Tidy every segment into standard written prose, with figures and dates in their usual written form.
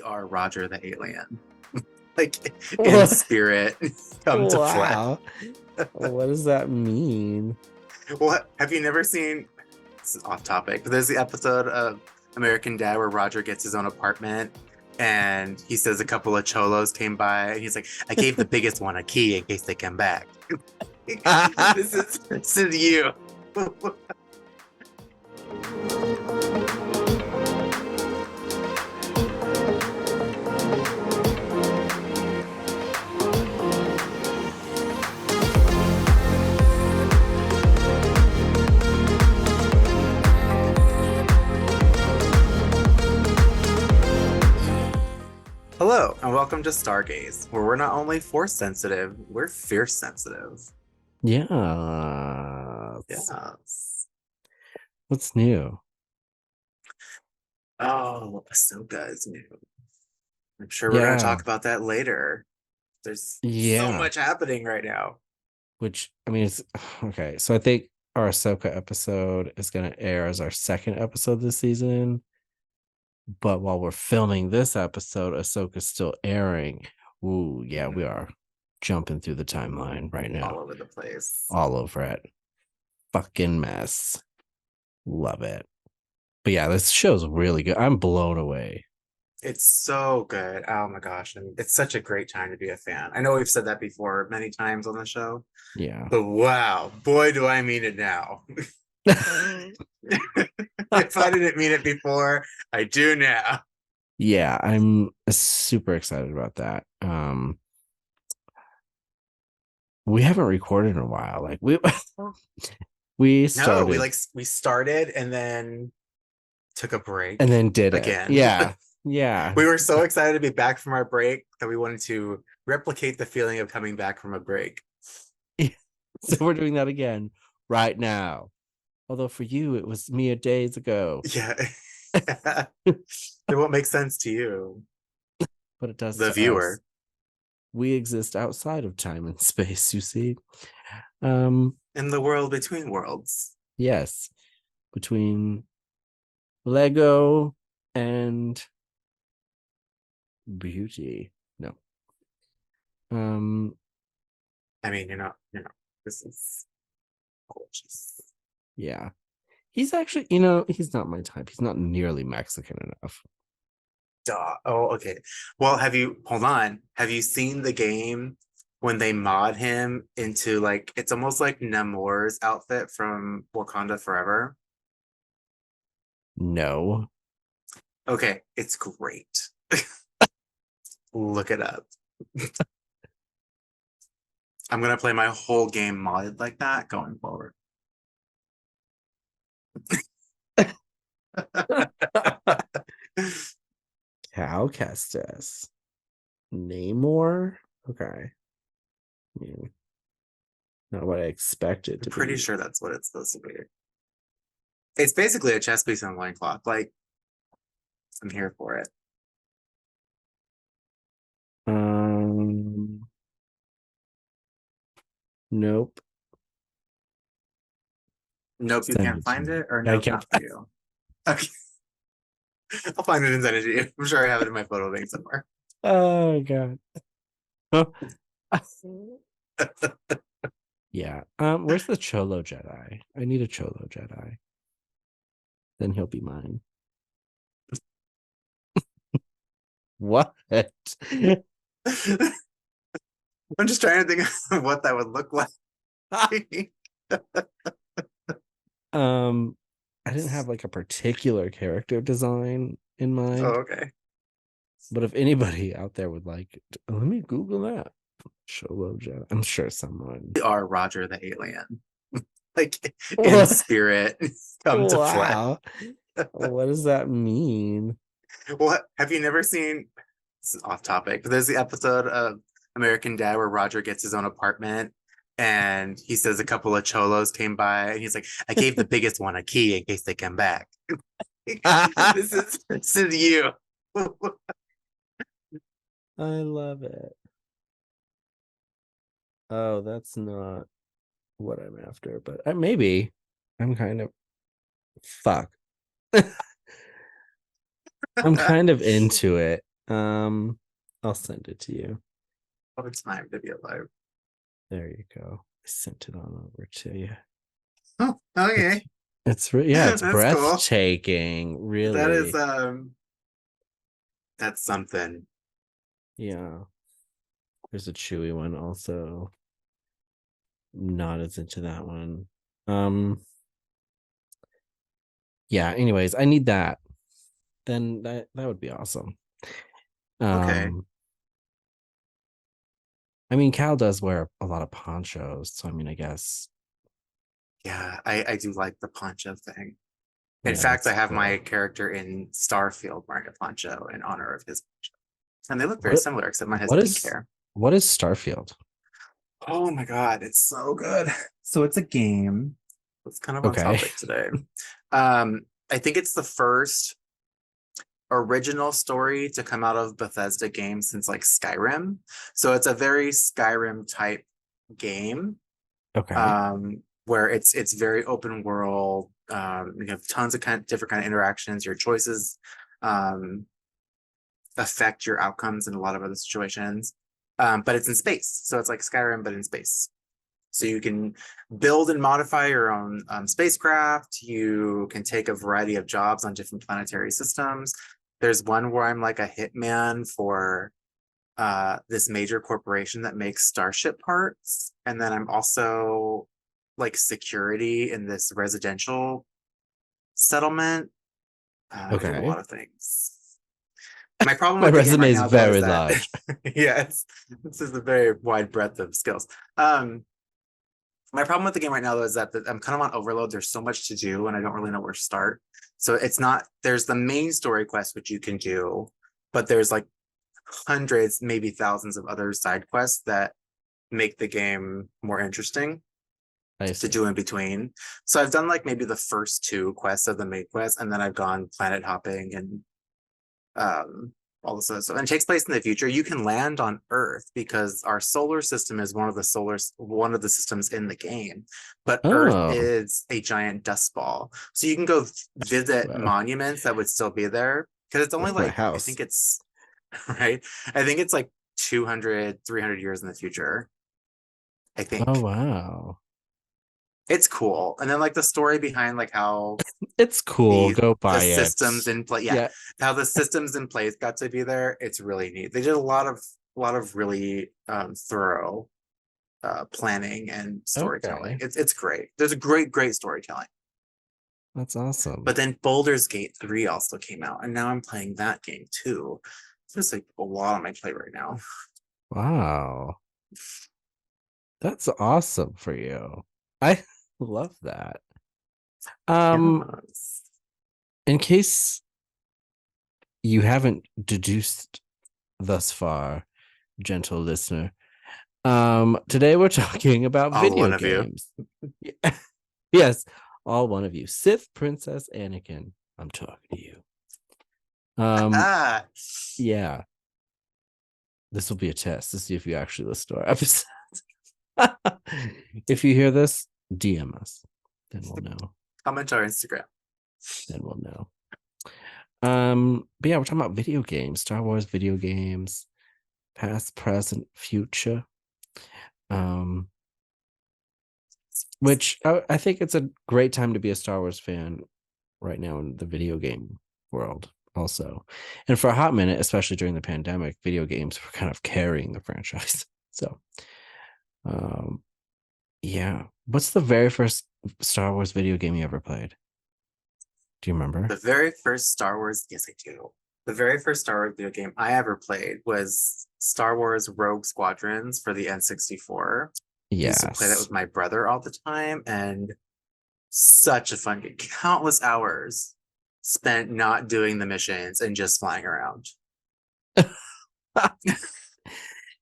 are Roger the alien. Like in What? spirit, come to flesh. Wow. What does that mean? What have you never seen? This is off topic, but there's the episode of American Dad where Roger gets his own apartment and he says a couple of cholos came by and he's like, I gave the biggest one a key in case they come back. This is you. Hello, and welcome to STAR GAYZ, where we're not only force sensitive, we're fierce sensitive. Yeah. Yes. What's new? Oh, Ahsoka is new. I'm sure we're going to Yeah. talk about that later. There's so Yeah. much happening right now. Which, I mean, it's okay. So I think our Ahsoka episode is going to air as our second episode this season. But while we're filming this episode, Ahsoka's still airing. Ooh, yeah, we are jumping through the timeline right now. All over the place. All over it. Fucking mess. Love it. But yeah, this show's really good. I'm blown away. It's so good. Oh my gosh. And it's such a great time to be a fan. I know we've said that before many times on the show. Yeah. But wow, boy, do I mean it now. If I didn't mean it before, I do now. Yeah, I'm super excited about that. We haven't recorded in a while. Like we started. No, we started and then took a break and then did again. It. Yeah. Yeah. We were so excited to be back from our break that we wanted to replicate the feeling of coming back from a break. So we're doing that again right now. Although for you, it was mere days ago. Yeah. It won't make sense to you. But it does the to viewer. Us. We exist outside of time and space, you see. In the world between worlds. Yes. Between Lego and beauty. No. I mean, this is gorgeous. Yeah. He's actually, he's not my type. He's not nearly Mexican enough. Duh. Oh, okay. Well, hold on. Have you seen the game when they mod him into like, it's almost like Namor's outfit from Wakanda Forever? No. Okay, it's great. Look it up. I'm going to play my whole game modded like that going forward. Cal Kestis. Namor? Okay. Yeah. Not what I expected to I'm pretty be. sure that's what it's supposed to be. It's basically a chess piece on loincloth. Like, I'm here for it. Nope. Nope, you can't find it, or nope, not for you. Okay. I'll find it and send it to you. I'm sure I have it in my photo bank somewhere. Oh god. Yeah. Where's the Cholo Jedi? I need a Cholo Jedi. Then he'll be mine. What? I'm just trying to think of what that would look like. I didn't have like a particular character design in mind. Oh, okay. But if anybody out there would like it, let me Google that. Cholo Jedi. I'm sure someone. We are Roger the alien. Like in spirit, come to flesh. What does that mean? Well, have you never seen? This is off topic, but there's the episode of American Dad where Roger gets his own apartment and he says a couple of cholos came by and he's like, I gave the biggest one a key in case they come back. This is you. I love it. Oh, that's not what I'm after, but maybe I'm kind of fuck. I'm kind of into it. I'll send it to you. All the time to be alive. There you go. I sent it on over to you. Oh, It's okay. yeah, it's That's cool. breathtaking, That is really. that's something. Yeah. There's a chewy one also. Not as into that one. Um, yeah, anyways, I need that. Then that would be awesome. Okay. Um, I mean, Cal does wear a lot of ponchos, so I mean, I guess Yeah, I do like the poncho thing. In yeah, fact, that's I have my cool. character in Starfield wearing a poncho in honor of his poncho. And they look very What similar, except mine has what pink is hair. what is Starfield? Oh my God, it's so good. So it's a game. It's kind of on Okay. topic today. I think it's the first original story to come out of Bethesda games since like Skyrim. So it's a very Skyrim type game, Okay. where it's very open world. You have tons of different kind of interactions. Your choices um, affect your outcomes in a lot of other situations. But it's in space, so it's like Skyrim but in space. So you can build and modify your own spacecraft. You can take a variety of jobs on different planetary systems. There's one where I'm like a hitman for this major corporation that makes starship parts. And then I'm also like security in this residential settlement. I do a Okay. lot of things. My problem My with the game resume right is now, though, is very that large. yes, this is a very wide breadth of skills. My problem with the game right now, though, is that I'm kind of on overload. There's so much to do, and I don't really know where to start. So it's not. There's the main story quest which you can do, but there's like hundreds, maybe thousands of other side quests that make the game more interesting I to see. do in between. So I've done like maybe the first two quests of the main quest, and then I've gone planet hopping and um all this other stuff. And it takes place in the future. You can land on Earth because our solar system is one of the systems in the game. But Earth Oh, is a giant dust ball. So you can go visit wow. monuments that would still be there. Because it's only That's my like, I house. think it's right. I think it's like 200, 300 years in the future. I Oh, think wow. it's cool. And then like the story behind like how It's cool. the Go the buy it. systems in place, yeah, Yeah. how the systems in place got to be there. It's really neat. They did a lot of really thorough planning and storytelling. Okay. It's great. There's a great storytelling. That's awesome. But then Baldur's Gate 3 also came out, and now I'm playing that game too. There's like a lot on my plate right now. Wow. That's awesome for you. I love that. Um, Yes. in case you haven't deduced thus far, gentle listener, today we're talking about All video one of you. games. Yes, all one of you. Sith Princess Anakin, I'm talking to you. Um, Ah, yeah, this will be a test to see if you actually listen to our episode. If you hear this, DM us. Then we'll know. comment our Instagram. Then we'll know. But yeah, we're talking about video games, Star Wars video games, past, present, future. Um, which I think it's a great time to be a Star Wars fan right now in the video game world, also. And for a hot minute, especially during the pandemic, video games were kind of carrying the franchise. So, um, yeah. What's the very first Star Wars video game you ever played? Do you remember? The very first Star Wars, yes, I do. The very first Star Wars video game I ever played was Star Wars Rogue Squadrons for the N64. I used to play that Yes. with my brother all the time, and such a fun game. Countless hours spent not doing the missions and just flying around.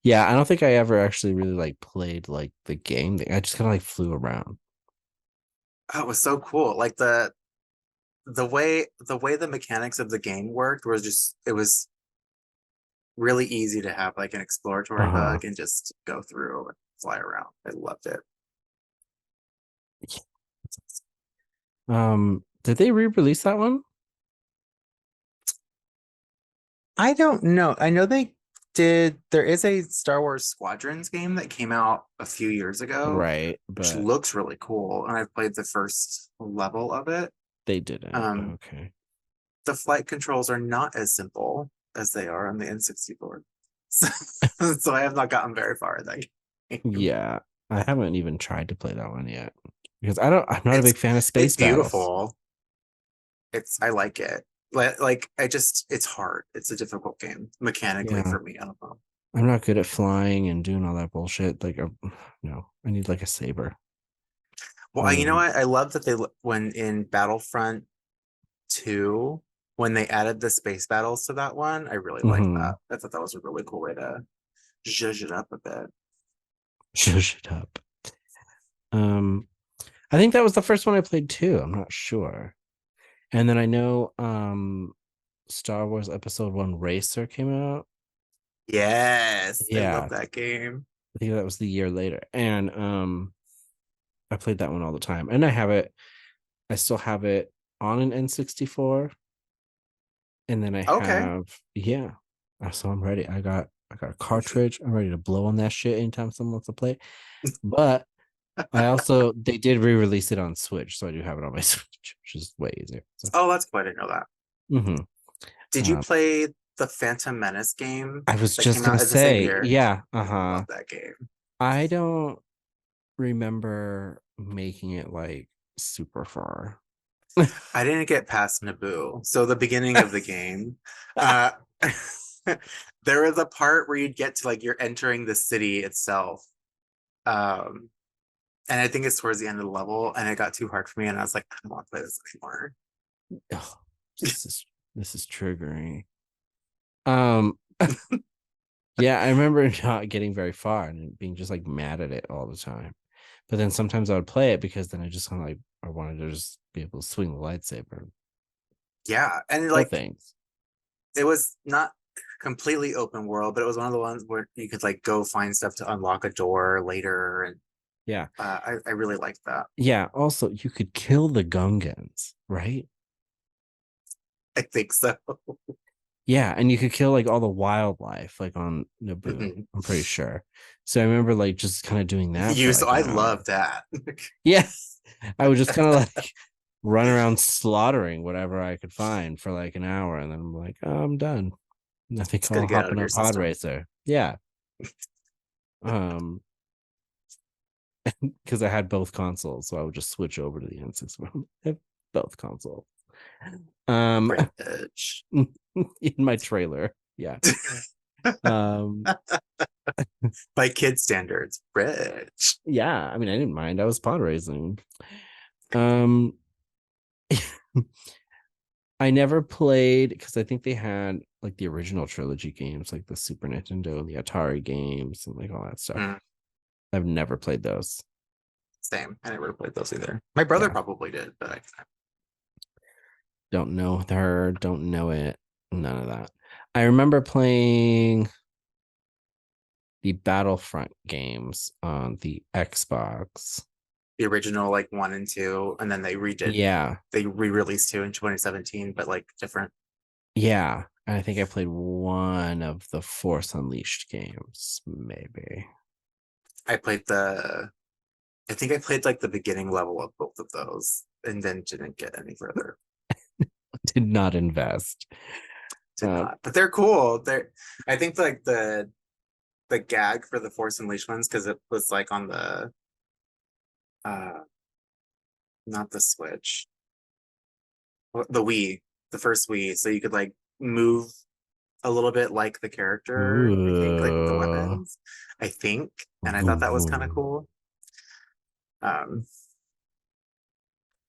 Yeah, I don't think I ever actually really like played like the game. I just kind of like flew around. Oh, it was so cool. Like the way the mechanics of the game worked was just it was really easy to have like an exploratory Uh-huh. bug and just go through and fly around. I loved it. Did they re-release that one? I don't know. I know they did. There is a Star Wars Squadrons game that came out a few years ago, Right, which but looks really cool, and I've played the first level of it. they didn't. Um, Okay. the flight controls are not as simple as they are on the N64. So, so I have not gotten very far in that game. Yeah. I haven't even tried to play that one yet because I'm not a It's big fan of it's space battles. beautiful. I like it. Like I just it's hard. It's a difficult game mechanically Yeah. for me. I don't know. I'm not good at flying and doing all that bullshit. Like, no, I need like a saber. Well, you know Um, what? I love that when in Battlefront 2, when they added the space battles to that one, I really liked that. mhm. I thought that was a really cool way to zhuzh it up a bit. Shush it up. Um, I think that was the first one I played too. I'm not sure. And then I know Star Wars Episode 1 Racer came out. Yes, I love Yeah, that game. I think that was the year later. And I played that one all the time. And I have it, I still have it on an N64. And then I Okay. have, yeah. So I'm ready. I got a cartridge. I'm ready to blow on that shit anytime someone wants to play. But I also they did re-release it on Switch, so I do have it on my Switch, which is way easier. So Oh, that's cool. I didn't know that. mhm. Did you um, play the Phantom Menace game I was that just came gonna out at the same say, year? yeah, I uh-huh. love that game. I don't remember making it like super far. I didn't get past Naboo. So the beginning of the game, uh there was a part where you'd get to like you're entering the city itself. Um and I think it's towards the end of the level and it got too hard for me and I was like, I don't want to play this anymore. Oh, this is this is triggering. Um, yeah, I remember not getting very far and being just like mad at it all the time. But then sometimes I would play it because then I just kind of like I wanted to just be able to swing the lightsaber and Yeah. And kill like things. it was not completely open world, but it was one of the ones where you could like go find stuff to unlock a door later. And Yeah. I really liked that. Yeah. Also, you could kill the Gungans, right? I think so. Yeah, and you could kill like all the wildlife like on Naboo. Mhm. I'm pretty sure. So I remember like just kind of doing that for You so like I an love hour. that. Yeah. I would just kind of like run around slaughtering whatever I could find for like an hour and then I'm like, oh, I'm done. I think It's good I'll to get hop out in of a your pod system. racer. Yeah. Um, because I had both consoles, so I would just switch over to the N64. I have both consoles. Um Rich. in my trailer. Yeah. Um By kid standards, rich. yeah, I mean I didn't mind. I was pod racing. Um I never played because I think they had like the original trilogy games, like the Super Nintendo and the Atari games and like all that stuff. Mm, I've never played those. same. I never played those either. My brother Yeah. probably did, but Don't know her, don't know it. None of that. I remember playing the Battlefront games on the Xbox. the original like 1 and 2, and then Yeah. they re-released 2 in 2017, but like different. Yeah. And I think I played one of the Force Unleashed games, maybe. I played the I think I played like the beginning level of both of those and then didn't get any further. Did not invest. Did Uh, not. But they're cool. They're I think like the gag for the Force Unleashed ones, because it was like on the uh not the Switch, the Wii, the first Wii, so you could like move a little bit like the character, I think, like with the ooh. weapons, I think. And I thought that was kind of Ooh. cool. Um,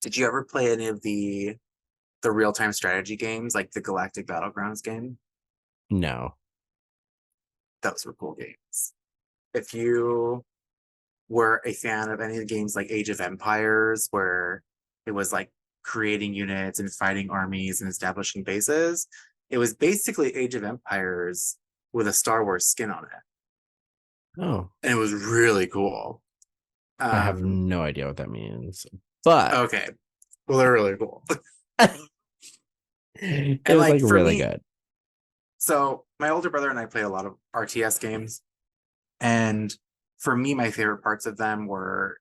did you ever play any of the real-time strategy games like the Galactic Battlegrounds game? No. Those were cool games. If you were a fan of any of the games like Age of Empires, where it was like creating units and fighting armies and establishing bases, it was basically Age of Empires with a Star Wars skin on it. Oh, And it was really cool. I have Um, no idea what that means. But okay. Well, they're really cool. it And was like like for really me, good. So my older brother and I play a lot of RTS games, and for me, my favorite parts of them were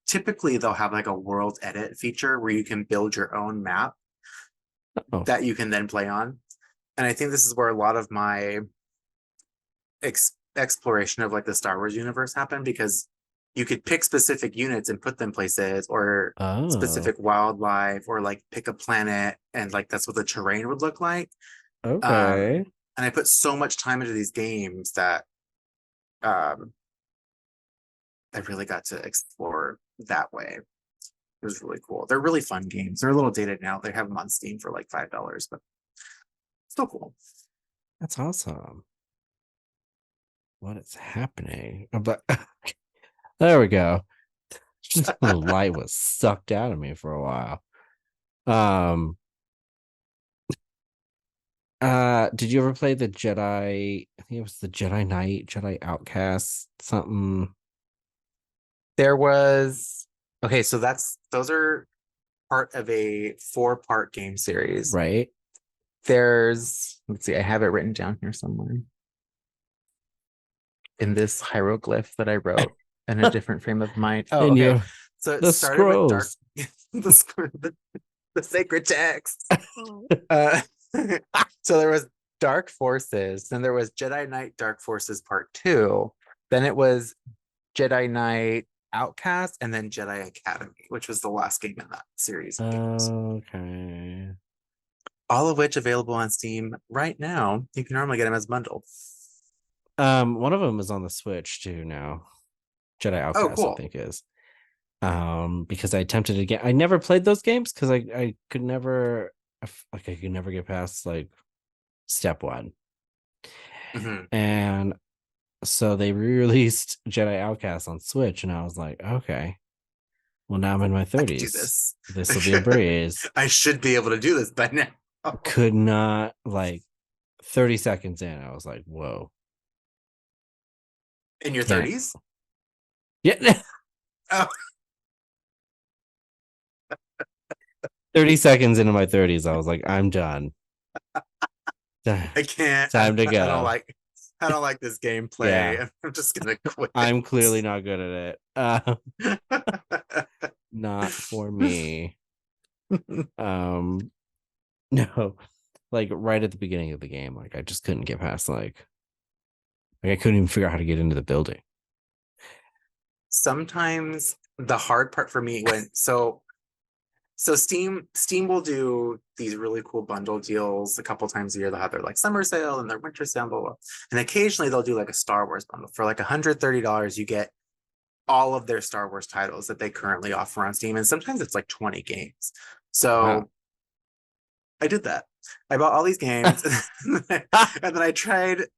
typically they'll have like a world edit feature where you can build your own map Oh, that you can then play on. And I think this is where a lot of my exploration of like the Star Wars universe happened, because you could pick specific units and put them places, or oh, specific wildlife, or like pick a planet and like that's what the terrain would look like. okay. And I put so much time into these games that um I really got to explore that way. It was really cool. They're really fun games. They're a little dated now. They have them on Steam for like $5, but still cool. That's awesome. What is happening? But there we go. The light was sucked out of me for a while. Um, did you ever play the Jedi? I think it was the Jedi Knight, Jedi Outcast, something, There was okay, so those are part of a four-part game series. right? There's, let's see, I have it written down here somewhere in this hieroglyph that I wrote in a different frame of mind. Oh, And okay. you, So it the started with Dark, scrolls. the sacred text. Uh, so there was Dark Forces, then there was Jedi Knight Dark Forces Part 2, then it was Jedi Knight Outcast, and then Jedi Academy, which was the last game in that series of games. Okay. All of which available on Steam right now. You can normally get them as bundled. One of them is on the Switch too now. Jedi Oh, Outcast, I cool. think is. Because I attempted to get, I never played those games because I could never, like I could never get past like step one. Mhm. And so they re-released Jedi Outcast on Switch, and I was like, okay, well now I'm in my I could do 30s. this. This will be a breeze. I should be able to do this by now. Could not, like, 30 seconds in, I was like, whoa, In your can't. 30s? Yeah. Oh, 30 seconds into my 30s, I was like, I'm done. I can't. Time to go. I don't like this Yeah, gameplay. I'm just gonna quit. I'm clearly not good at it. Not for me. Um, no, like right at the beginning of the game, like I just couldn't get past like I couldn't even figure out how to get into the building. Sometimes the hard part for me when Steam will do these really cool bundle deals a couple times a year. They'll have their like summer sale and their winter sale, blah, blah. And occasionally they'll do like a Star Wars bundle for like $130. You get all of their Star Wars titles that they currently offer on Steam, and sometimes it's like 20 games. Wow. So I did that. I bought all these games, and then I tried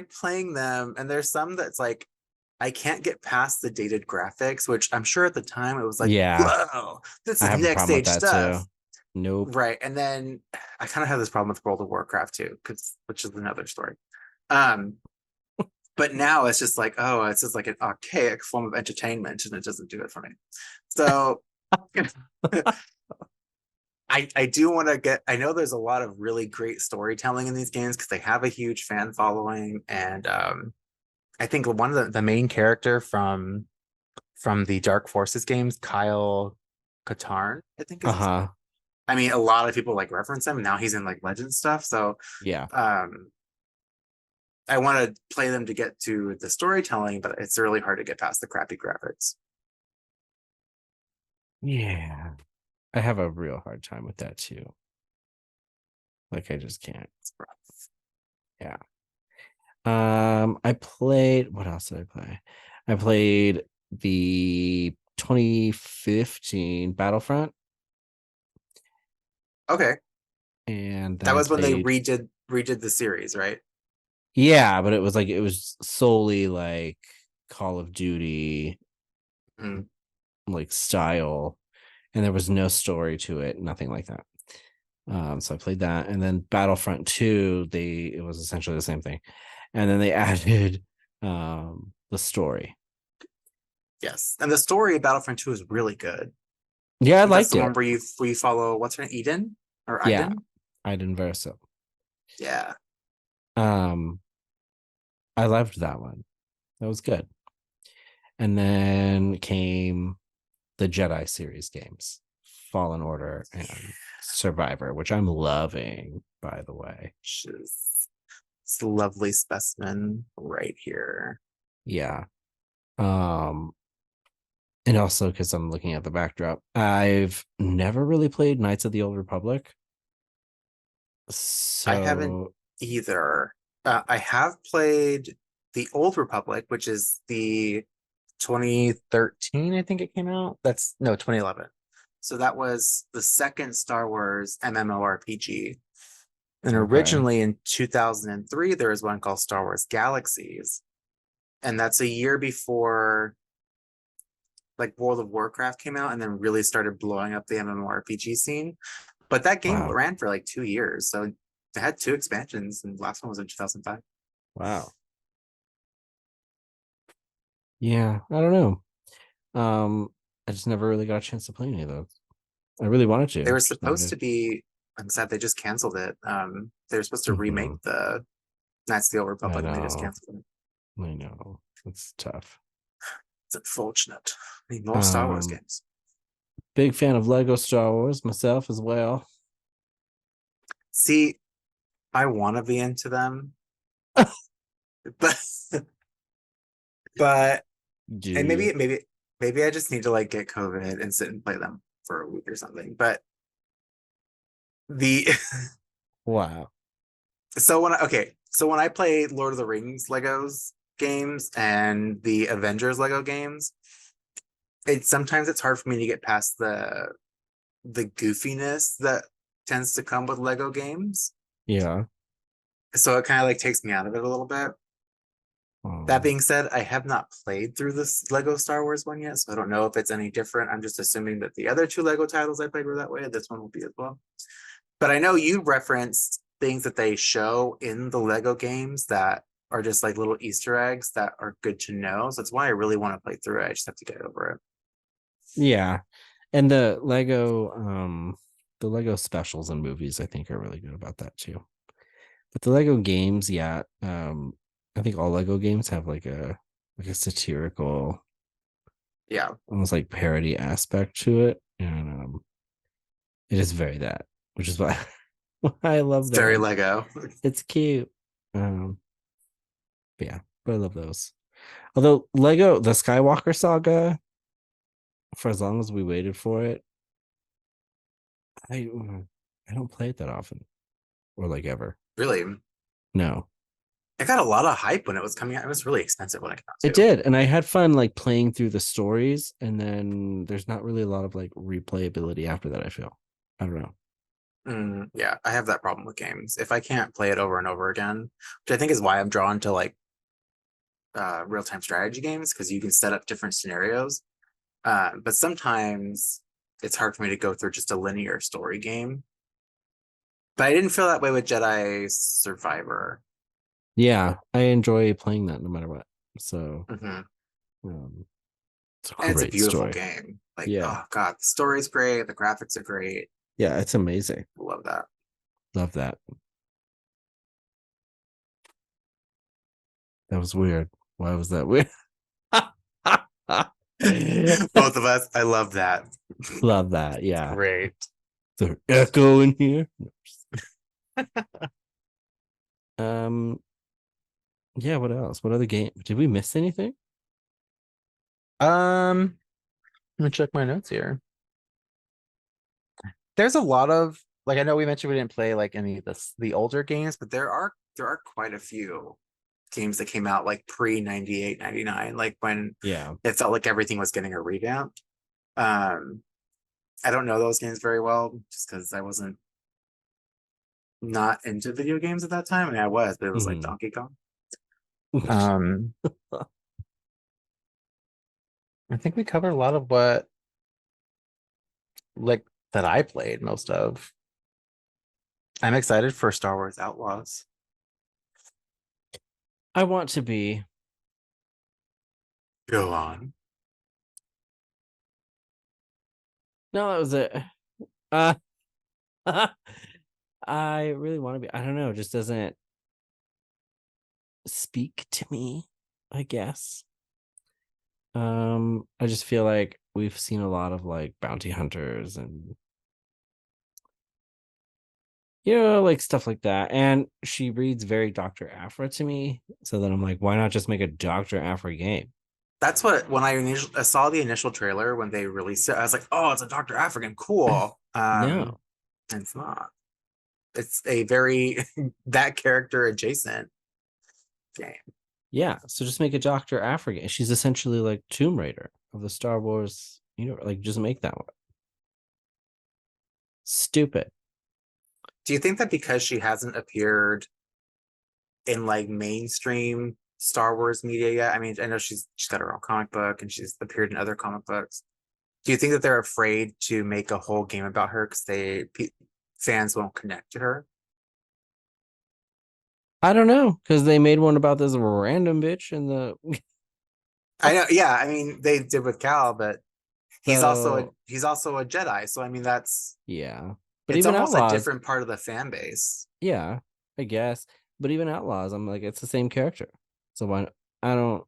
playing them, and there's some that's like I can't get past the dated graphics, which I'm sure at the time it was like, Yeah, whoa, this I is have a next problem with stage that too. stuff. Nope. Right. And then I kind of have this problem with World of Warcraft too, which is another story. Um, but now it's just like, oh, it's just like an archaic form of entertainment, and it doesn't do it for me. So I do want to get, I know there's a lot of really great storytelling in these games because they have a huge fan following. And I think one of the main character from the Dark Forces games, Kyle Katarn, I think is his name. Uh-huh. I mean, a lot of people like reference him. Now he's in like legend stuff. So Yeah. um I want to play them to get to the storytelling, but it's really hard to get past the crappy graphics. Yeah. I have a real hard time with that too. Like I just can't. It's rough. Yeah. I played, what else did I play? I played the 2015 Battlefront, Okay. and then That I was when they played, redid the series, right? yeah, but it was like it was solely like Call of Duty Mm. like style, and there was no story to it, nothing like that. So I played that, and then Battlefront 2, it was essentially the same thing. And then they added the story. Yes. And the story of Battlefront 2 is really good. Yeah, I I think that's liked the one it. where you follow what's her name? Eden or Yeah, Iden? I didn't verse it. Yeah. Um, I loved that one. That was good. And then came the Jedi series games, Fallen Order and Survivor, which I'm loving, by the way. She's it's a lovely specimen right here. Yeah. Um, and also because I'm looking at the backdrop, I've never really played Knights of the Old Republic. I haven't So either. I have played the Old Republic, which is the 2013, I think it came out. That's no 2011. So that was the second Star Wars MMORPG. And okay. originally in 2003, there was one called Star Wars Galaxies. And that's a year before like World of Warcraft came out and then really started blowing up the MMORPG scene. But that game Wow. ran for like 2 years. So it had two expansions, and the last one was in 2005. Wow. Yeah, I don't know. I just never really got a chance to play any of those. I really wanted They to, were just never supposed did. to be, I'm sad they just canceled it. They were supposed to remake Hmm. the Knights of the Old I Republic and they just know. canceled it. I know. It's tough. It's unfortunate. I need more Star Wars Um, games. Big fan of Lego Star Wars myself as well. See, I want to be into them, but but Do and you? maybe I just need to like get COVID and sit and play them for a week or something. But the Wow. so when I play Lord of the Rings Legos games and the Avengers Lego games, it's hard for me to get past the goofiness that tends to come with Lego games. Yeah. So it kind of like takes me out of it a little bit. That Um, being said, I have not played through this Lego Star Wars one yet, so I don't know if it's any different. I'm just assuming that the other two Lego titles I played were that way. This one will be as well. But I know you referenced things that they show in the Lego games that are just like little Easter eggs that are good to know. So that's why I really want to play through it. I just have to get over it. yeah. And the Lego specials and movies, I think, are really good about that too. But the Lego games, yeah. I think all Lego games have like a satirical, Yeah, almost like parody aspect to it. And it is very that, which is why why I love it's very them. Lego. It's cute. Um, but yeah, but I love those. Although Lego, the Skywalker saga, for as long as we waited for it, I don't play it that often or like ever. Really, No, it got a lot of hype when it was coming out. It was really expensive when it came out it too. did, and I had fun like playing through the stories, and then there's not really a lot of like replayability after that. I feel, I don't know. Yeah, I have that problem with games. If I can't play it over and over again, which I think is why I'm drawn to like real-time strategy games because you can set up different scenarios. But sometimes it's hard for me to go through just a linear story game. But I didn't feel that way with Jedi Survivor. Yeah, I enjoy playing that no matter what. So Mhm. um, it's a And it's a great beautiful story. game. Like, Yeah, oh God, the story's great, the graphics are great. yeah, it's amazing. I love that. Love that. That was weird. Why was that weird? Both of us, I love that. Love that. It's Yeah. great. The echo in here. Um, yeah, what else? What other game? Did we miss anything? Let me check my notes here. There's a lot of like I know we mentioned we didn't play like any of the older games, but there are quite a few games that came out like pre 98, 99, like when Yeah. it felt like everything was getting a revamp. Um, I don't know those games very well just because I wasn't not into video games at that time. I mean, I was, but it was like Hmm. Donkey Kong. Um, I think we covered a lot of what like that I played most of. I'm excited for Star Wars Outlaws. I want to be. Go on. No, that was it. Uh I really want to be. I don't know. It just doesn't. speak to me, I guess. I just feel like we've seen a lot of like bounty hunters and like stuff like that. And she reads very Dr. Afra to me. So then I'm like, why not just make a Dr. Afra game? That's what when I saw the initial trailer when they released it, I was like, oh, it's a Dr. African, cool. No. And it's not. It's a very that character adjacent game. Yeah. So just make a Dr. Afra game. She's essentially like Tomb Raider of the Star Wars, like just make that one. Stupid. Do you think that because she hasn't appeared in like mainstream Star Wars media yet? I mean, I know she's got her own comic book and she's appeared in other comic books. Do you think that they're afraid to make a whole game about her because fans won't connect to her? I don't know, because they made one about this random bitch in the I know, yeah. I mean, they did with Cal, but so he's also a Jedi. So I mean, that's yeah. But it's even almost a Outlaws, different part of the fan base. yeah, I guess. But even Outlaws, I'm like, it's the same character. So why I don't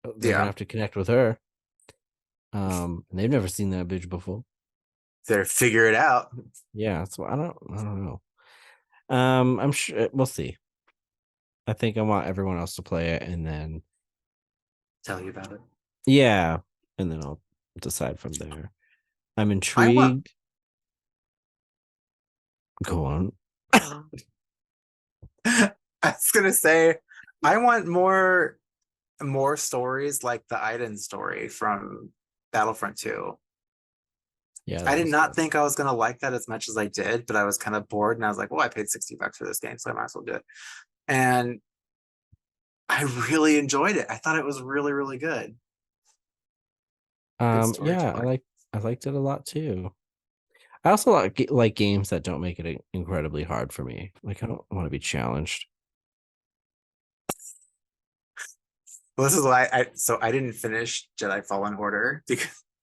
they're gonna Yeah, have to connect with her. And they've never seen that bitch before. they're figure it out. Yeah, so I don't know. I'm sure we'll see. I think I want everyone else to play it and then Tell you about it. yeah, and then I'll decide from there. I'm I want. intrigued. Go Go on. on. I was gonna say, I want more stories like the Iden story from Battlefront 2. Yeah, I that did was not good. think I was gonna like that as much as I did, but I was kind of bored and I was like, well, I paid $60 for this game, so I might as well do it. And I really enjoyed it. I thought it was really, really good. Good Yeah, storytelling. I liked it a lot too. I also like games that don't make it incredibly hard for me. Like I don't want to be challenged. Well, this is why I didn't finish Jedi Fallen Order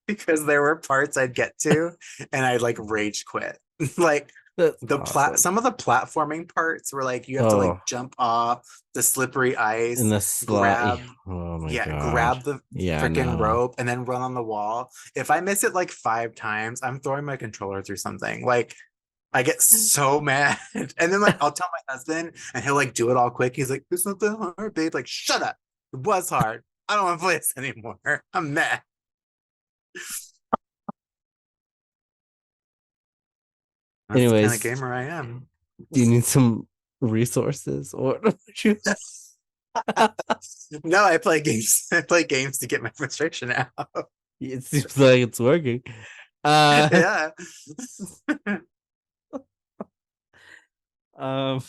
because there were parts I'd get to and I'd like rage quit. Like That's awesome. some of the platforming parts were like you have to like Oh, jump off the slippery in ice, the slot. grab Oh my yeah, god. grab the Yeah, freaking no. rope and then run on the wall. If I miss it like 5 times, I'm throwing my controller through something. Like I get so mad. And then like I'll tell my husband and he'll like do it all quick. He's like, it's not that hard, babe. Like, shut up. It was hard. I don't want to play this anymore. I'm mad. That's the kind of Anyways, gamer I am. do you need some resources or No, I play games. I play games to get my frustration out. it seems like it's working. Uh Yeah. um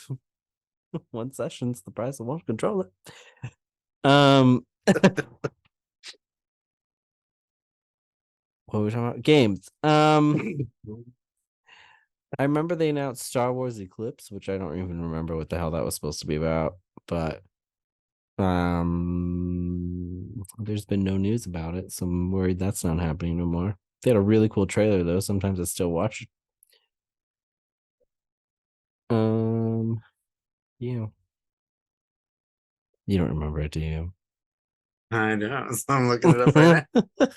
one session's the price of one controller. Um what were we talking about? Games. I remember they announced Star Wars Eclipse, which I don't even remember what the hell that was supposed to be about, but there's been no news about it, so I'm worried that's not happening no more. They had a really cool trailer though. Sometimes I still watch it. Yeah. You don't remember it, do you? I know. So I'm looking it up right now.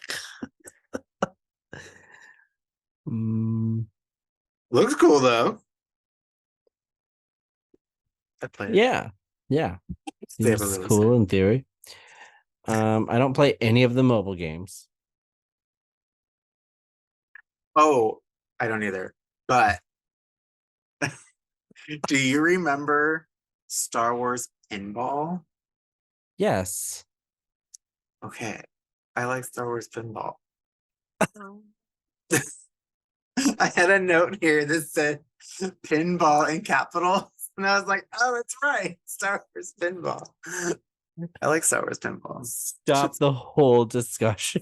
Mm, Looks cool though. I played it. yeah. Yeah. They have a Seems release cool date. in theory. I don't play any of the mobile games. Oh, I don't either. But do you remember Star Wars Pinball? Yes. Okay. I like Star Wars Pinball. I had a note here that said pinball in capitals. And I was like, oh, that's right. Star Wars Pinball. I like Star Wars Pinball. Stop Just the whole discussion.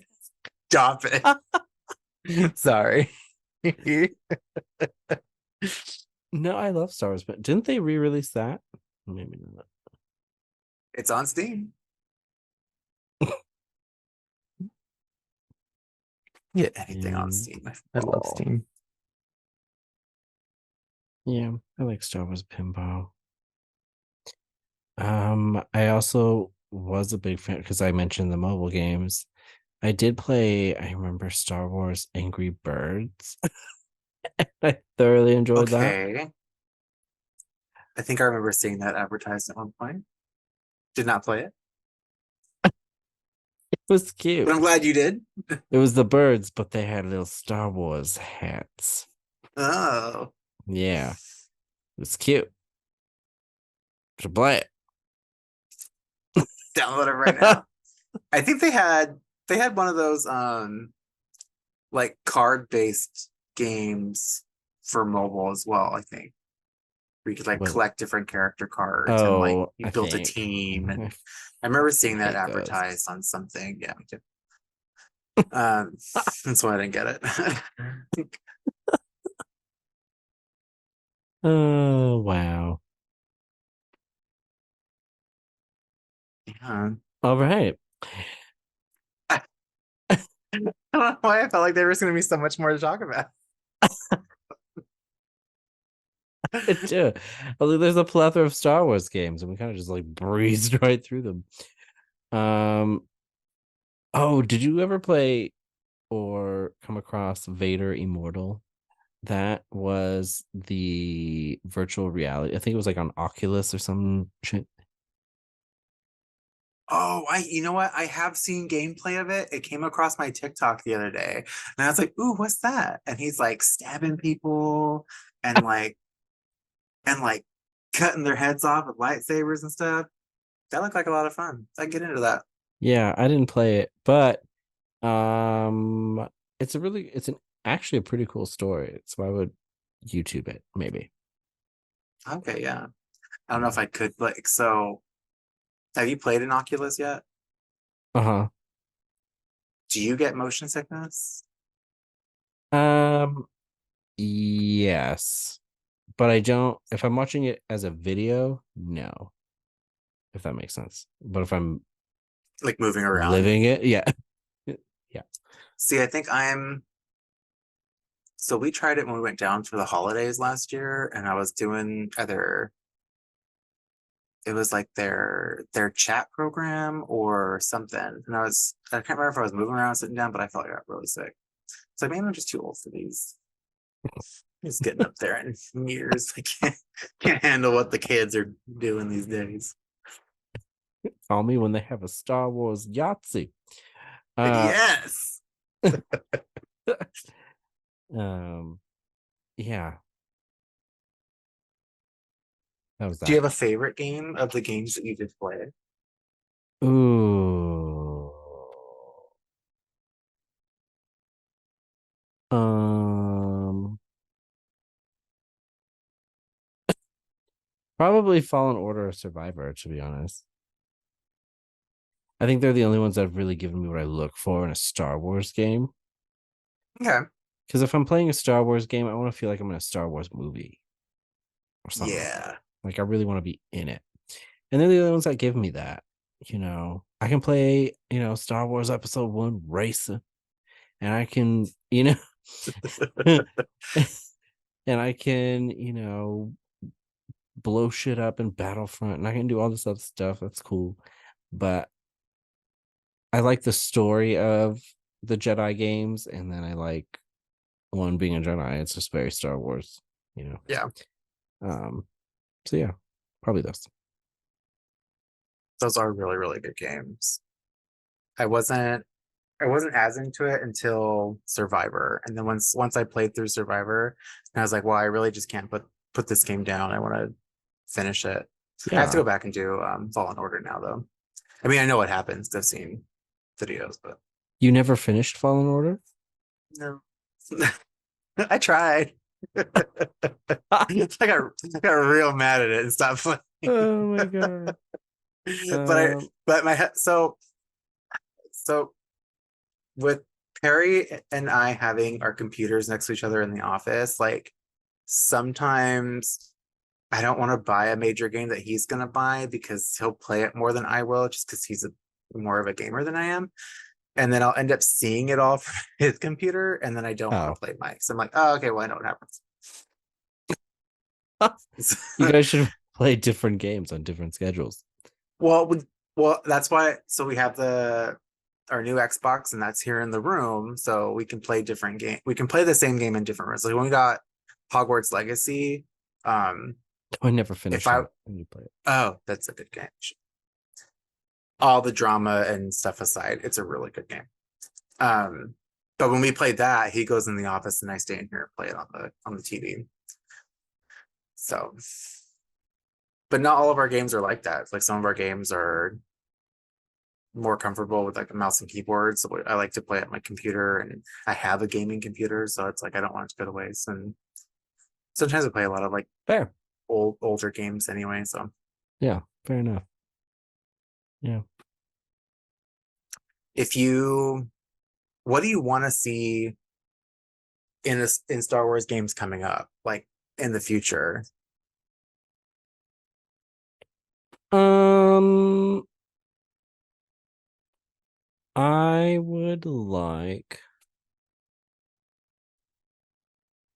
stop it. Sorry. No, I love Star Wars, but didn't they re-release that? Maybe not. It's on Steam. Get anything on And Steam. I love Steam. yeah, I like Star Wars Pinball. I also was a big fan because I mentioned the mobile games. I did play, I remember Star Wars Angry Birds. I thoroughly enjoyed that. Okay. I think I remember seeing that advertised at one point. Did not play it, It was but cute. I'm glad you did. It was the birds, but they had little Star Wars hats. Oh, Yeah, it was cute. Should play download it right it. now. I think they had one of those like card-based games for mobile as well, I think. Where you could like What? collect different character cards and like Oh, you I built a think. team. I And I remember fucking seeing that hate those. advertised on something. Yeah, me too. That's why I didn't get it. Oh, wow. Yeah. All right. I don't know why I felt like there was going to be so much more to talk about. Yeah. There's a plethora of Star Wars games, and we kind of just like breezed right through them. Um, oh, did you ever play or come across Vader Immortal? That was the virtual reality. I think it was like on Oculus or some shit. Oh, you know what? I have seen gameplay of it. It came across my TikTok the other day, and I was like, "Ooh, what's that?" And he's like stabbing people and like cutting their heads off with lightsabers and stuff. That looked like a lot of fun. I get into that. Yeah, I didn't play it, but um it's an actually a pretty cool story. So I would YouTube it, maybe. Okay, yeah. I don't know if I could like so. Have you played an Oculus yet? Uh-huh. Do you get motion sickness? Um, yes. But I don't if I'm watching it as a video, no, if that makes sense. But if I'm Like moving around? living it, yeah. Yeah. See, I think I'm so we tried it when we went down for the holidays last year, and I was doing either it was like their chat program or something. And I can't remember if I was moving around, sitting down, but I felt like I got really sick. It's like maybe I'm just too old for these. Just getting up there in years. I can't handle what the kids are doing these days. Call me when they have a Star Wars Yahtzee. Uh Yes. um yeah, that was Do you that. have a favorite game of the games that you did play? Ooh. Um Probably Fallen Order or Survivor, to be honest. I think they're the only ones that have really given me what I look for in a Star Wars game. Okay. Because if I'm playing a Star Wars game, I want to feel like I'm in a Star Wars movie or something like that. Yeah. Like I really want to be in it. And they're the only ones that give me that. I can play, Star Wars Episode 1 Racer, and I can, and I can, blow shit up in Battlefront, and I can do all this other stuff. That's cool. But I like the story of the Jedi games, and then I like one being a Jedi. It's just very Star Wars, you know. Yeah. Um, so yeah, probably those. Those are really, really good games. I wasn't I wasn't as into it until Survivor. And then once I played through Survivor, and I was like, well, I really just can't put this game down. I want to finish it. I have to go Yeah. back and do Fallen Order now though. I mean, I know what happens. I've seen videos, but You never finished Fallen Order? no. I tried. I got real mad at it and stopped playing. Oh my god. but I Um, but my so with Perry and I having our computers next to each other in the office, like sometimes I don't want to buy a major game that he's going to buy because he'll play it more than I will, just because he's more of a gamer than I am. And then I'll end up seeing it all from his computer, and then I don't want oh. to play Mike. So I'm like, oh, okay, well, I know what happens. You guys should play different games on different schedules. Well, well, that's why. So we have the our new Xbox, and that's here in the room, so we can play different game. We can play the same game in different rooms. Like when we got Hogwarts Legacy, um, I never if finished I it when you play it. oh, that's a good game. All the drama and stuff aside, it's a really good game. Um, but when we played that, he goes in the office, and I stay in here and play it on the TV. So, but not all of our games are like that. Like some of our games are more comfortable with like a mouse and keyboard. So I like to play at my computer, and I have a gaming computer, so it's like I don't want it to go to waste. And sometimes I play a lot of like Fair. older games anyway. So Yeah, fair enough. Yeah. if you, what do you want to see in this in Star Wars games coming up, like in the future? Um, I would like.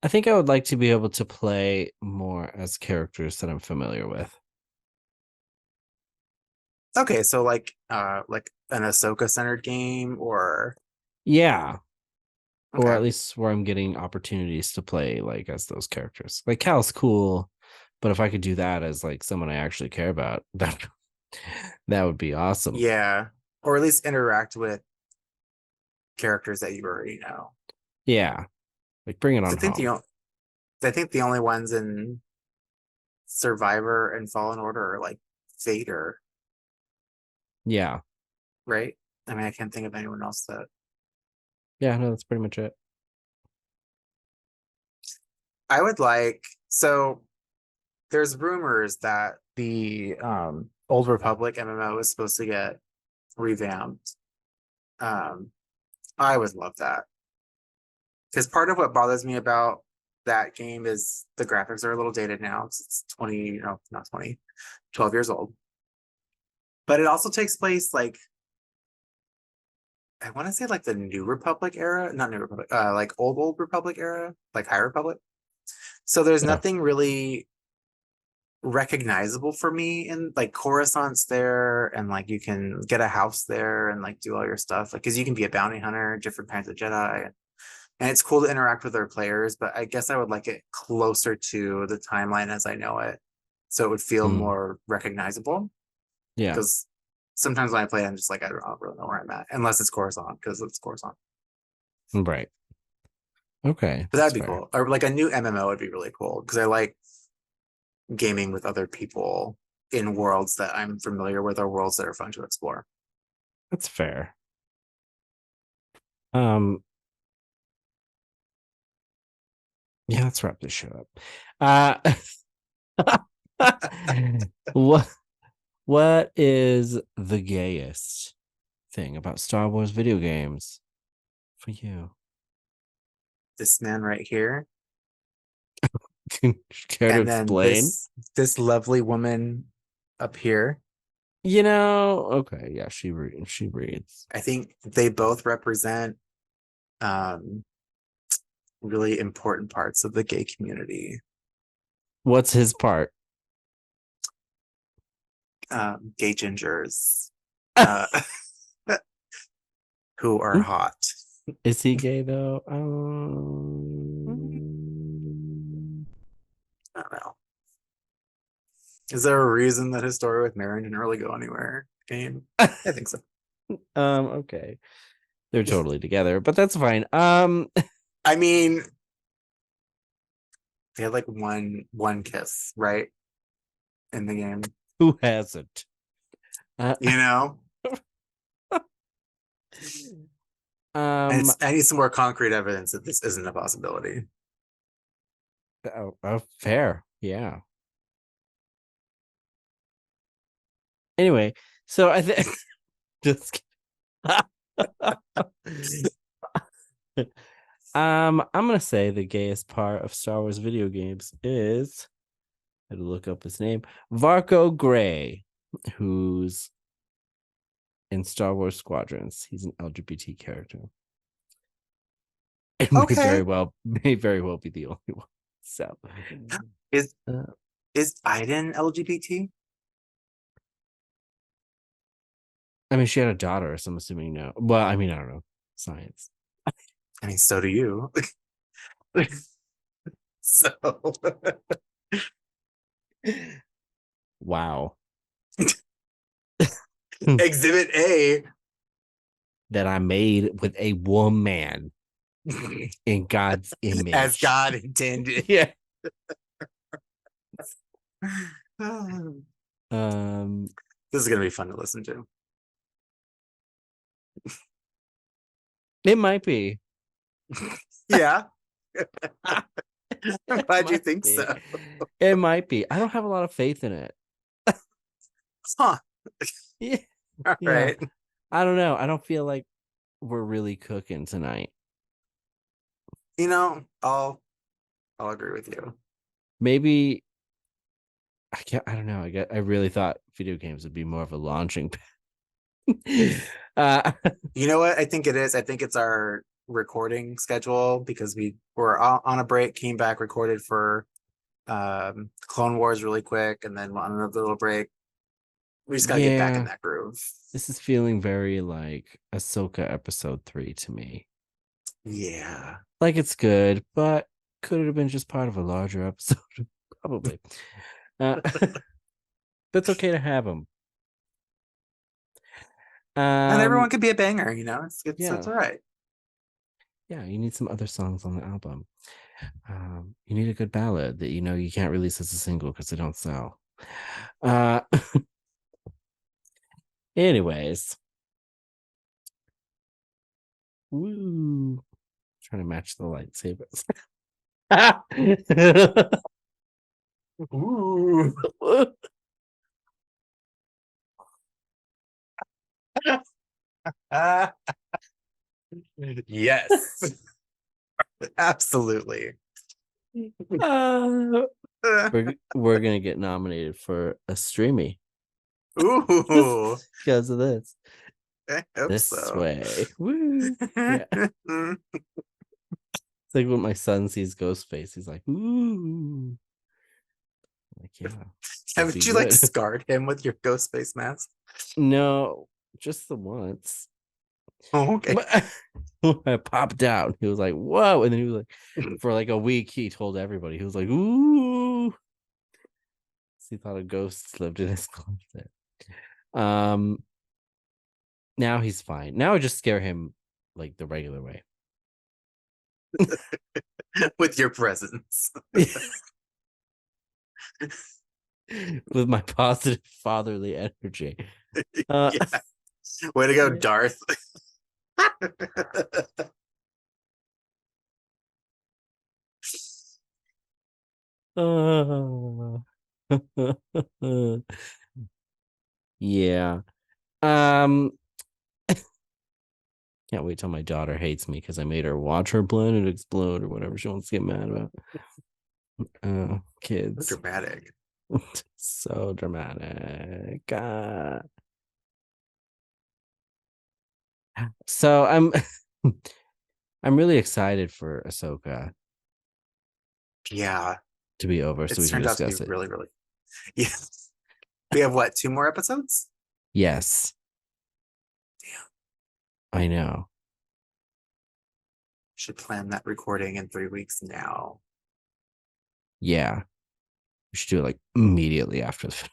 I think I would like to be able to play more as characters that I'm familiar with. Okay, so like an Ahsoka centered game or Yeah, or okay. at least where I'm getting opportunities to play like as those characters. Like Cal's cool, but if I could do that as like someone I actually care about, that would be awesome. Yeah. Or at least interact with characters that you already know. Yeah, like bring it So on home. I think the only ones in Survivor and Fallen Order are like Vader, Yeah, right? I mean, I can't think of anyone else that yeah, no, that's pretty much it. I would like. So there's rumors that the Old Republic MMO is supposed to get revamped. Um, I would love that because part of what bothers me about that game is the graphics are a little dated now. It's 20, no, not 20, 12 years old. But it also takes place like I want to say like the New Republic era, not New Republic, like old Republic era, like High Republic. So there's Yeah. nothing really recognizable for me in like Coruscant's there, and like you can get a house there and like do all your stuff, like because you can be a bounty hunter, different kinds of Jedi, and it's cool to interact with their players. But I guess I would like it closer to the timeline as I know it, so it would feel Mm, more recognizable. yeah. Because sometimes when I play, I'm just like I don't really know where I'm at, unless it's Coruscant because it's Coruscant. Right. Okay, But that's that'd be fair. cool. Or like a new MMO would be really cool because I like gaming with other people in worlds that I'm familiar with or worlds that are fun to explore. That's fair. Um, yeah, let's wrap this shit up. What what is the gayest thing about Star Wars video games for you? This man right here, Can you care to and then explain? this lovely woman up here. Okay, yeah, she reads. I think they both represent um, really important parts of the gay community. What's his part? Gay gingers uh, who are hot. Is he gay though? I don't know. Is there a reason that his story with Marion didn't really go anywhere? Game? I think so. Okay. They're totally together, but that's fine. I mean, they had like one kiss, right? In the game. Who hasn't? Uh, You know? And um, it's I need some more concrete evidence that this isn't a possibility. fair. Yeah. Anyway, so I think just I'm gonna say the gayest part of Star Wars video games is I had to look up his name, Varco Gray, who's in Star Wars Squadrons. He's an LGBT character. It Okay. may very well be the only one. So Is uh, is Iden LGBT? I mean, she had a daughter, so I'm assuming no. Well, I mean, I don't know. Science. I mean, so do you. So Wow. Exhibit A. That I made with a woman in God's As image. God intended. Yeah. This Um, is gonna be fun to listen to. it might be. Yeah. I'm It glad you might think be. so. It might be. I don't have a lot of faith in it. Huh. Yeah. All Yeah. right. I don't know. I don't feel like we're really cooking tonight. You know, I'll agree with you. Maybe I don't know. I really thought video games would be more of a launching pad. You know what I think it is? I think it's our recording schedule because we were on a break, came back, recorded for Clone Wars really quick, and then on another little break. We just gotta get back in Yeah, that groove. this is feeling very like Ahsoka episode 3 to me. Yeah. Like it's good, but could it have been just part of a larger episode? Probably. But it's okay to have them. Not everyone Um, could be a banger, you know? It's yeah, all right. yeah. You need some other songs on the album. You need a good ballad that you know you can't release as a single because they don't sell. Uh, anyways, woo, trying to match the lightsabers. Ooh. Ah, yes. Absolutely. uh, we're gonna get nominated for a streamy Ooh. because of this. I hope This so. way, woo. Yeah, it's like when my son sees Ghostface, he's like, "Ooh!" Like, yeah, would be Haven't you like good. scarred him with your ghost face mask? No, just the once. Oh, okay. But I popped out. He was like, "Whoa!" And then he was like, for like a week, he told everybody. He was like, "Ooh!" He thought a ghost lived in his closet. Um, now he's fine. Now I just scare him like the regular way. With your presence. With my positive fatherly energy. Uh, Yeah. Way to go, Darth. uh, yeah. Um, can't wait till my daughter hates me because I made her watch her planet explode or whatever she wants to get mad about. Kids. Dramatic. So dramatic. So I'm really excited for Ahsoka Yeah. to be over It so we can turns out to be discuss it. really, really. Yes. We have what, two more episodes? Yes, Damn. I know. Should plan that recording in 3 weeks now. Yeah. We should do it like immediately after the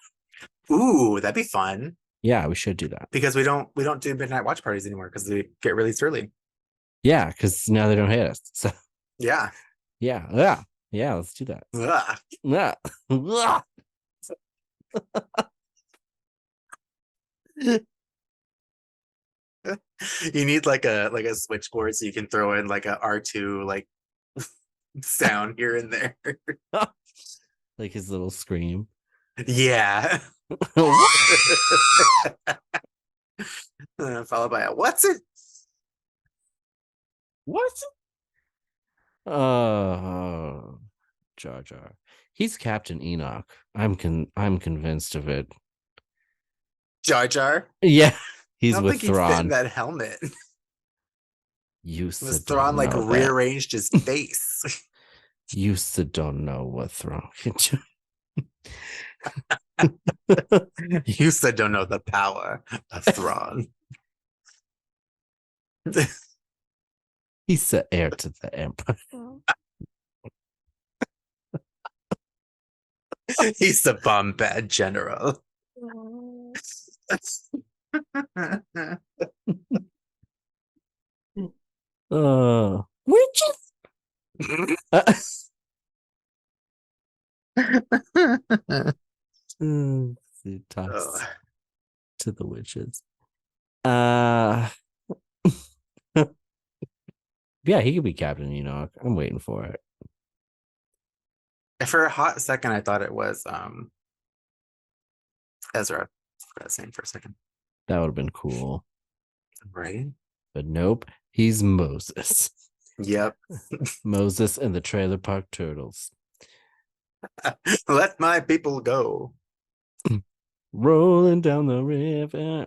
Ooh, that'd be fun. Yeah, we should do that. Because we don't do midnight watch parties anymore because they get released early. Yeah, because now they don't hate us. So Yeah. yeah, let's do that. Ugh. Yeah. You need like a switchboard so you can throw in like a R2 like sound here and there. Like his little scream. Yeah. What? Followed by a what's it? What? Oh, Jar Jar. He's Captain Enoch. I'm convinced of it. Jar Jar. Yeah, I he's don't with think he'd fit in Thrawn. that helmet. You Was don't Thrawn like know that. rearranged his face? You don't know what Thrawn can do. You said don't know the power of Thrawn. He's the heir to the empire. He's the bomb bad general. Witches. He talks Oh, to the witches. Uh yeah, he could be Captain Enoch. I'm waiting for it. for a hot second, I thought it was Ezra. For that name for a second. That would have been cool. Right? But nope, he's Moses. Yep. Moses and the Trailer Park Turtles. Let my people go. Rolling down the river.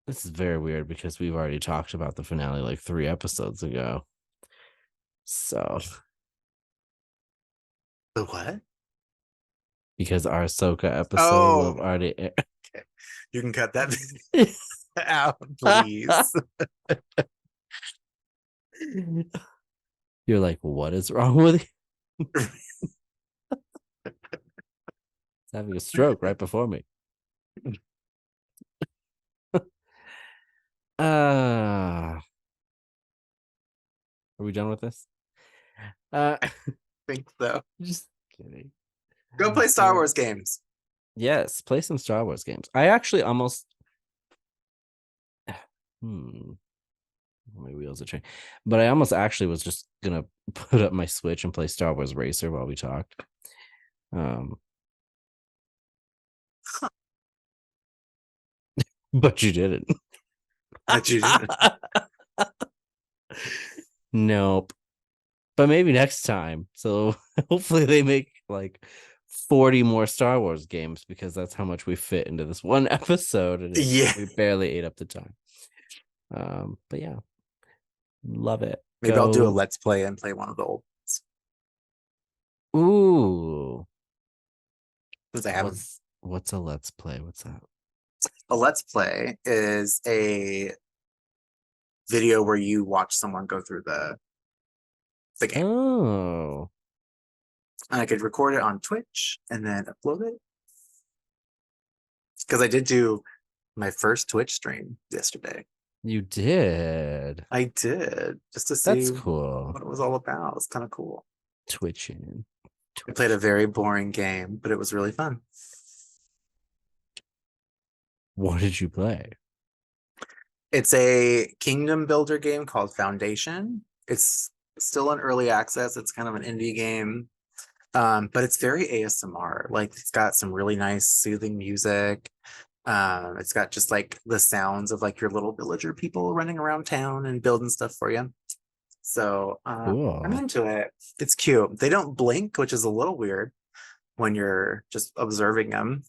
This is very weird because we've already talked about the finale like 3 episodes ago. So The what? because our Ahsoka episode will Oh, have already aired. okay. You can cut that out, please. You're like, what is wrong with you? It's having a stroke right before me. Are we done with this? I think so. Just kidding. Go play Star Wars games. Yes, play some Star Wars games. I actually almost my wheels are turning. But I almost actually was just gonna put up my Switch and play Star Wars Racer while we talked. But you didn't. But you didn't. Nope. But maybe next time. So hopefully they make like 40 more Star Wars games because that's how much we fit into this one episode, and Yeah. we barely ate up the time. But yeah, love it. Maybe I'll do a let's play and play one of the old ones. Ooh. Since I haven't. What's a let's play? What's that? A let's play is a video where you watch someone go through the game. Oh. And I could record it on Twitch and then upload it. Because I did do my first Twitch stream yesterday. You did. I did, just to That's see cool. what it was all about. It's kind of cool. Twitching. I played a very boring game, but it was really fun. What did you play? It's a kingdom builder game called Foundation. It's still in early access. It's kind of an indie game, but it's very ASMR. Like it's got some really nice soothing music. It's got just like the sounds of like your little villager people running around town and building stuff for you. So Cool. I'm into it. It's cute. They don't blink, which is a little weird when you're just observing them.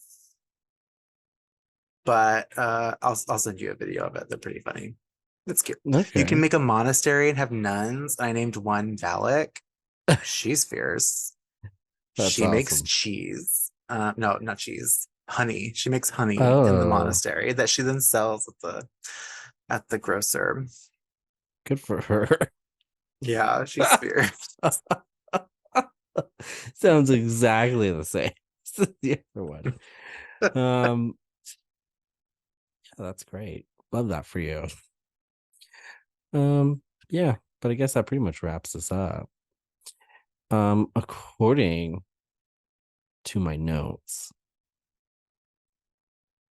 But I'll send you a video of it. They're pretty funny. It's cute. Okay. You can make a monastery and have nuns. I named one Valak. She's fierce. She makes cheese. No, not cheese. Honey. She makes honey in the monastery that she then sells at the grocer. Good for her. Yeah, she's fierce. Sounds exactly the same. The other one. Yeah, that's great. Love that for you. Yeah, but I guess that pretty much wraps this up. According to my notes,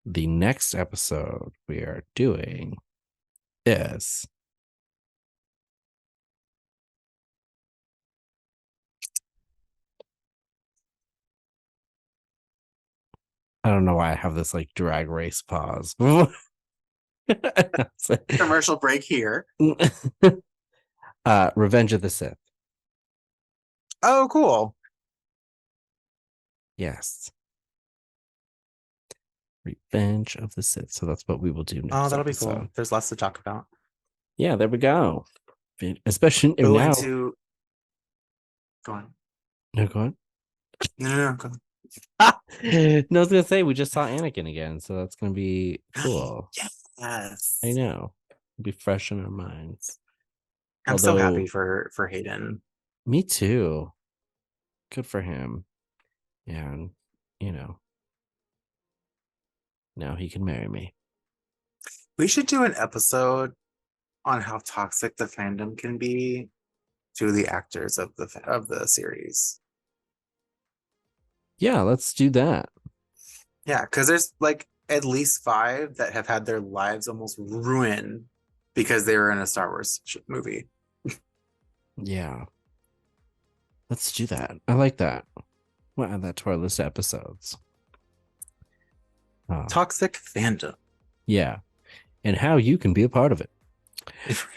the next episode we are doing is I don't know why I have this like drag race pause. Commercial break here. Revenge of the Sith. Oh, cool. Yes. Revenge of the Sith. So that's what we will do next. Oh, that'll be cool. There's lots to talk about. Yeah, there we go. Especially Go now. into. Go on. No, go on. No, no, no, go. No, I was gonna say we just saw Anakin again, so that's gonna be cool. I Yes. know. It'll be fresh in our minds. I'm so happy Although, for Hayden. me too. Good for him. And, you know, now he can marry me. We should do an episode on how toxic the fandom can be to the actors of the series. Yeah, let's do that. Yeah, because there's like at least five that have had their lives almost ruined because they were in a Star Wars movie. Yeah, let's do that. I like that. We'll add that to our list of episodes. Toxic fandom. Yeah, and how you can be a part of it.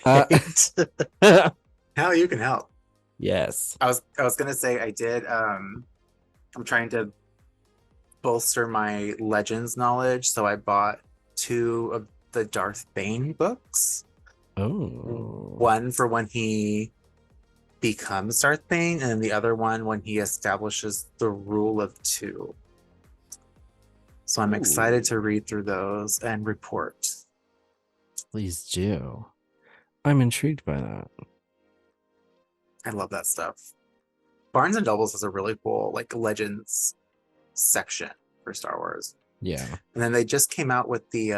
Right? How you can help. Yes. I was gonna say I did I'm trying to bolster my Legends knowledge, so I bought two of the Darth Bane books. Oh. One for when he becomes Darth Bane, and the other one when he establishes the rule of two. So I'm excited to read through those and report. Please do. I'm intrigued by that. I love that stuff. Barnes and Nobles has a really cool like Legends section for Star Wars. Yeah. And then they just came out with the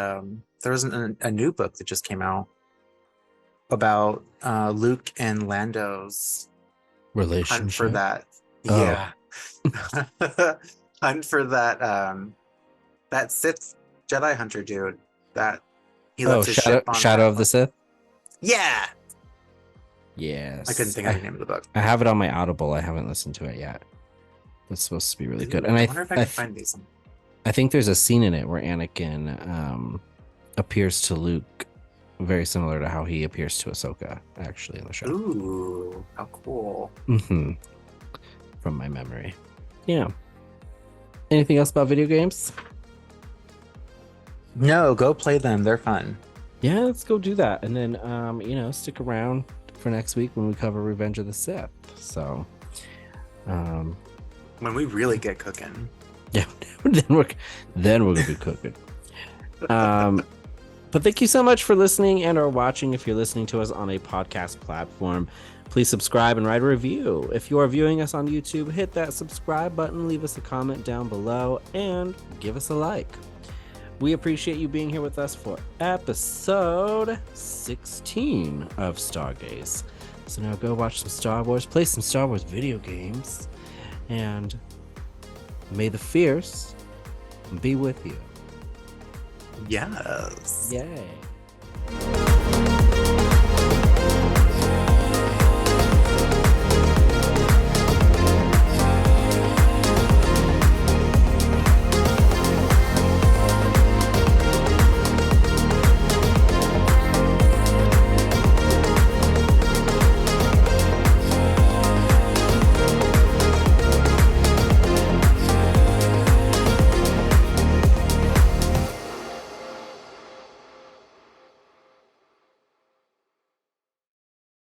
there was a new book that just came out about Luke and Lando's hunt for Relationship. that. Oh. Yeah. Hunt for that Sith Jedi hunter dude that he left his ship on Shadow that of the Sith. Yeah. Yes. I couldn't think of the name of the book. I have it on my Audible. I haven't listened to it yet. It's supposed to be really good. Ooh, And I wonder if I can find these. I think there's a scene in it where Anakin appears to Luke very similar to how he appears to Ahsoka, actually, in the show. Ooh, how cool. Mm-hmm. From my memory. Yeah. Anything else about video games? No, go play them. They're fun. Yeah, let's go do that. And then, stick around for next week when we cover Revenge of the Sith. So, when we really get cooking. Yeah, then we're gonna be cooking. But thank you so much for listening and or watching. If you're listening to us on a podcast platform, please subscribe and write a review. If you are viewing us on YouTube, hit that subscribe button, leave us a comment down below, and give us a like. We appreciate you being here with us for episode 16 of Star Gaze. So now go watch some Star Wars, play some Star Wars video games, and may the Fierce be with you. Yes. Yay.